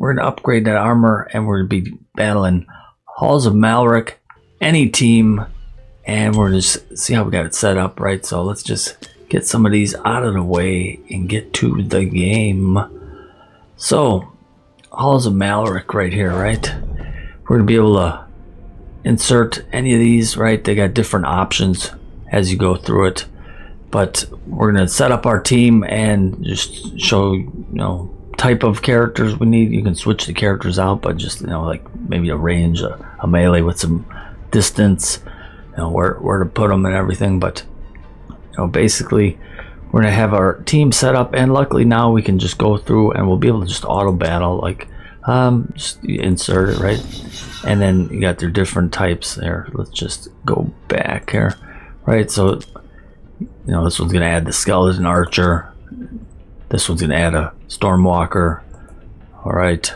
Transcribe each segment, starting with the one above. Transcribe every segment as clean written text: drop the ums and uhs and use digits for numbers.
we're gonna upgrade that armor, and we're gonna be battling Halls of Malrick, any team, and we're just see how we got it set up, right? So let's just get some of these out of the way and get to the game. So Halls of Malrick right here, right? We're gonna be able to insert any of these, right? They got different options as you go through it, but we're gonna set up our team and just show, type of characters we need. You can switch the characters out, but just, like maybe a range, a melee with some distance, where to put them and everything. But basically we're gonna have our team set up, and luckily now we can just go through and we'll be able to just auto battle, like just insert it, right? And then you got their different types there. Let's just go back here, right? So this one's gonna add the skeleton archer, this one's gonna add a stormwalker. All right,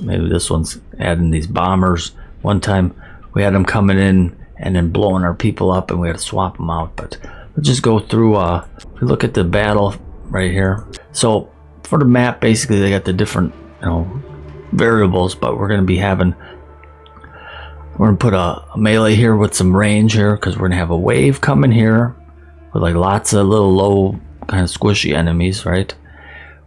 maybe this one's adding these bombers. One time we had them coming in and then blowing our people up, and we had to swap them out. But let's just go through. We look at the battle right here. So for the map, basically they got the different variables, but we're going to put a melee here with some range here, because we're gonna have a wave coming here with like lots of little low kind of squishy enemies, right?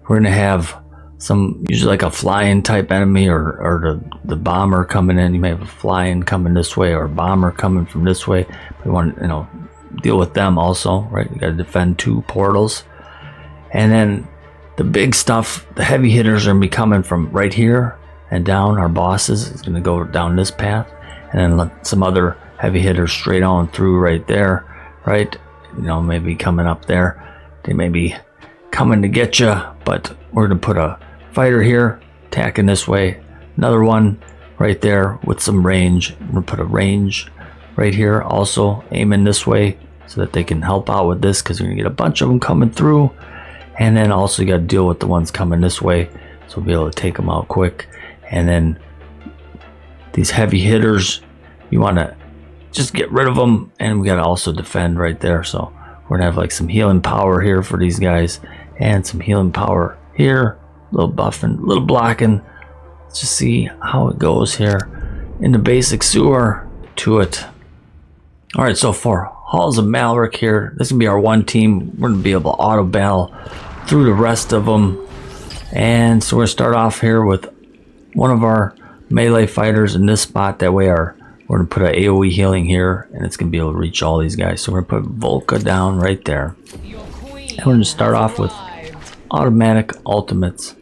We're gonna have some usually like a flying type enemy, or the bomber coming in. You may have a flying coming this way or a bomber coming from this way. We want to deal with them also, right? You got to defend 2 portals, and then the big stuff, the heavy hitters, are gonna be coming from right here and down. Our bosses is gonna go down this path, and then let some other heavy hitters straight on through right there, right? Maybe coming up there. They may be coming to get you, but we're gonna put a fighter here attacking this way, another one right there with some range. We're gonna put a range right here also aiming this way so that they can help out with this, because you're gonna get a bunch of them coming through. And then also you got to deal with the ones coming this way, so we'll be able to take them out quick. And then these heavy hitters, you want to just get rid of them, and we got to also defend right there. So we're gonna have like some healing power here for these guys, and some healing power here, a little buffing, a little blocking. Let's just see how it goes here in the basic sewer to it. All right, so for Halls of Malrick here, this is gonna be our one team. We're gonna be able to auto battle through the rest of them. And so we're gonna start off here with one of our melee fighters in this spot. That way we're gonna put an AoE healing here, and it's gonna be able to reach all these guys. So we're gonna put Volca down right there, and we're gonna start off with automatic ultimates.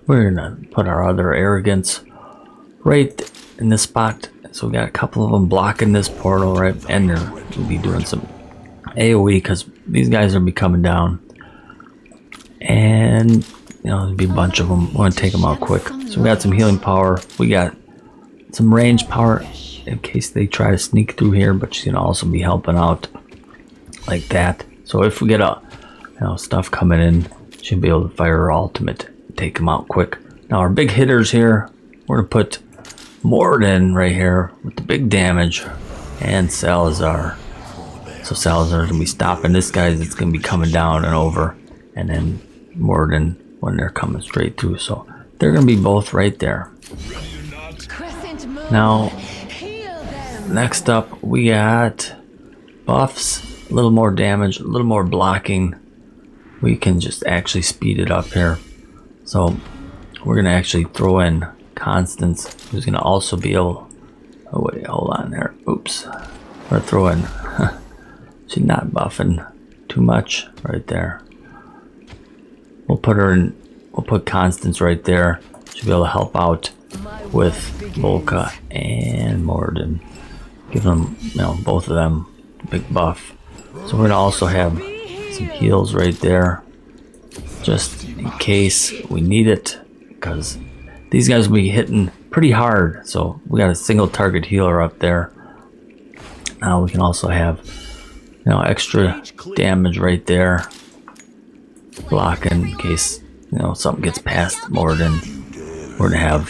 We're gonna put our other arrogance right in this spot. So we got a couple of them blocking this portal, right? And we'll be doing some AoE, because these guys are be coming down, and there'll be a bunch of them. We're gonna take them out quick. So we got some healing power, we got some range power in case they try to sneak through here, but she's gonna also be helping out like that. So if we get stuff coming in, she'll be able to fire her ultimate, take them out quick. Now our big hitters here, we're gonna put Morden right here with the big damage, and Salazar. So Salazar's gonna be stopping this guy that's gonna be coming down and over, and then Morden when they're coming straight through. So they're gonna be both right there. Now next up we got buffs, a little more damage, a little more blocking. We can just actually speed it up here. So we're gonna actually throw in Constance, who's gonna also be able, oh wait, hold on there, oops, we're gonna throw in she's not buffing too much right there. We'll put her in, we'll put Constance right there. She'll be able to help out with Volca and Morden, give them, both of them big buff. So we're gonna also have some heals right there, just in case we need it, because these guys will be hitting pretty hard. So we got a single target healer up there. Now we can also have extra damage right there, blocking in case something gets past Morden. We're gonna have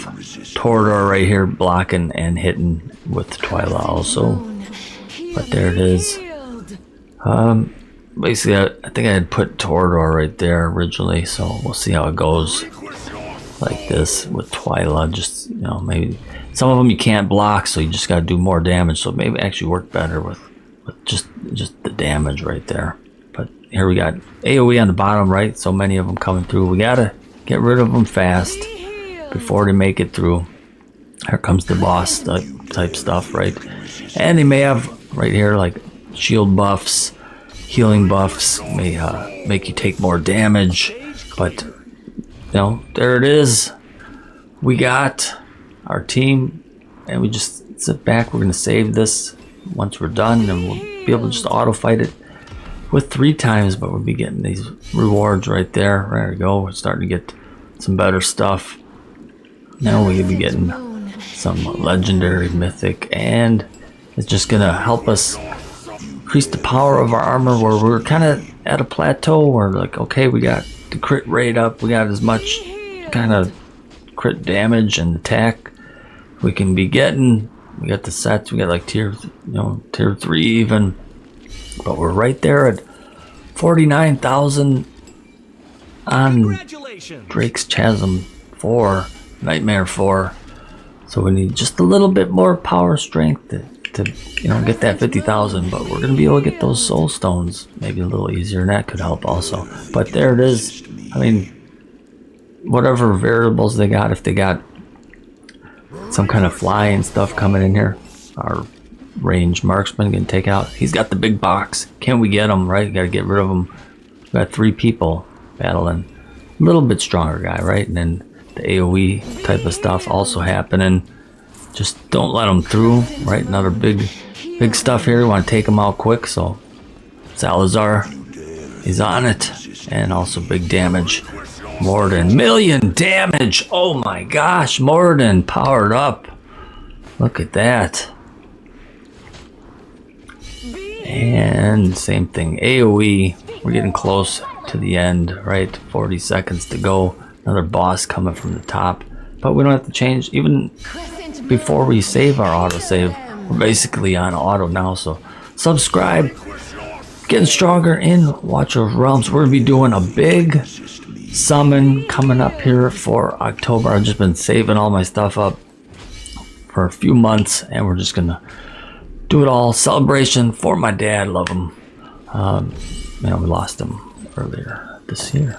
Torador right here blocking and hitting with Twyla also. But there it is. Basically I think I had put Torador right there originally, so we'll see how it goes. like this with Twyla. Just, you know, maybe some of them you can't block, so you just got to do more damage. So maybe actually work better with just the damage right there. But here we got AoE on the bottom right, so many of them coming through. We gotta get rid of them fast before they make it through. Here comes the boss type stuff, right? And they may have right here like shield buffs, healing buffs, may make you take more damage, but you know, there it is. We got our team, and we just sit back. We're gonna save this once we're done, and we'll be able to just auto fight it with 3 times, but we'll be getting these rewards right there. There we go. We're starting to get some better stuff. Now we'll be getting some legendary, mythic, and it's just gonna help us increase the power of our armor, where we're kind of at a plateau where like, okay, we got the crit rate up, we got as much kind of crit damage and attack we can be getting. We got the sets, we got like tier 3 even, but we're right there at 49,000 on Drake's Chasm 4, Nightmare 4. So we need just a little bit more power strength to you know, get that 50,000, but we're gonna be able to get those soul stones maybe a little easier, and that could help also. But there it is. I mean, whatever variables they got, if they got some kind of fly and stuff coming in here, our range marksman can take out. He's got the big box. Can we get him, right? Gotta get rid of him. We got 3 people battling. A little bit stronger guy, right? And then the AoE type of stuff also happening. Just don't let them through, right? Another big stuff here. We want to take them out quick, so Salazar, he's on it. And also big damage. Morden, 1,000,000 damage. Oh my gosh, Morden powered up. Look at that. And same thing, AoE. We're getting close to the end, right? 40 seconds to go. Another boss coming from the top. But we don't have to change, even before we save our autosave, we're basically on auto now. So subscribe, getting stronger in Watcher of Realms. We're gonna be doing a big summon coming up here for October. I've just been saving all my stuff up for a few months, and we're just gonna do it all. Celebration for my dad. Love him. You know, we lost him earlier this year.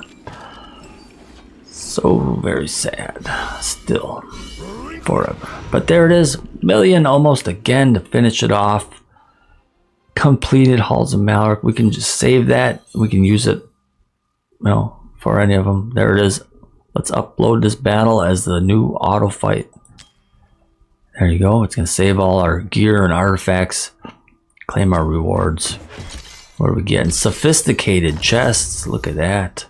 So very sad still, forever. But there it is, 1,000,000 almost again to finish it off. Completed Halls of Malrick. We can just save that. We can use it, you know, for any of them. There it is. Let's upload this battle as the new auto fight. There you go. It's gonna save all our gear and artifacts. Claim our rewards. What are we getting? Sophisticated chests. Look at that.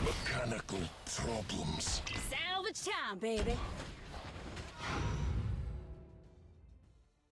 Mechanical problems. Salvage time, baby.